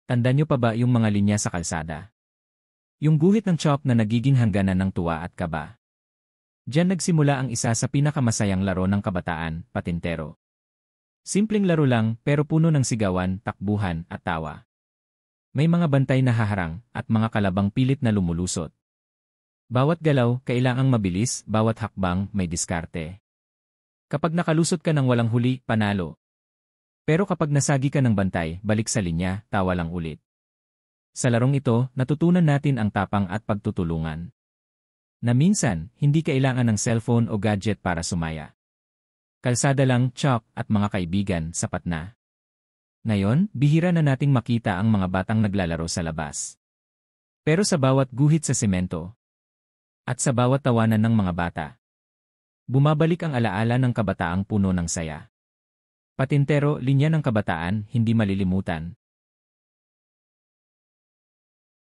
Tanda nyo pa ba yung mga linya sa kalsada? Yung guhit ng chalk na nagiging hangganan ng tuwa at kaba. Diyan nagsimula ang isa sa pinakamasayang laro ng kabataan, patintero. Simpleng laro lang pero puno ng sigawan, takbuhan at tawa. May mga bantay na haharang at mga kalabang pilit na lumulusot. Bawat galaw, kailangang mabilis, bawat hakbang, may diskarte. Kapag nakalusot ka ng walang huli, panalo. Pero kapag nasagi ka ng bantay, balik sa linya, tawa lang ulit. Sa larong ito, natutunan natin ang tapang at pagtutulungan. Na minsan, hindi kailangan ng cellphone o gadget para sumaya. Kalsada lang, chalk at mga kaibigan, sapat na. Ngayon, bihira na nating makita ang mga batang naglalaro sa labas. Pero sa bawat guhit sa semento, at sa bawat tawanan ng mga bata, bumabalik ang alaala ng kabataang puno ng saya. Patintero, linya ng kabataan, hindi malilimutan.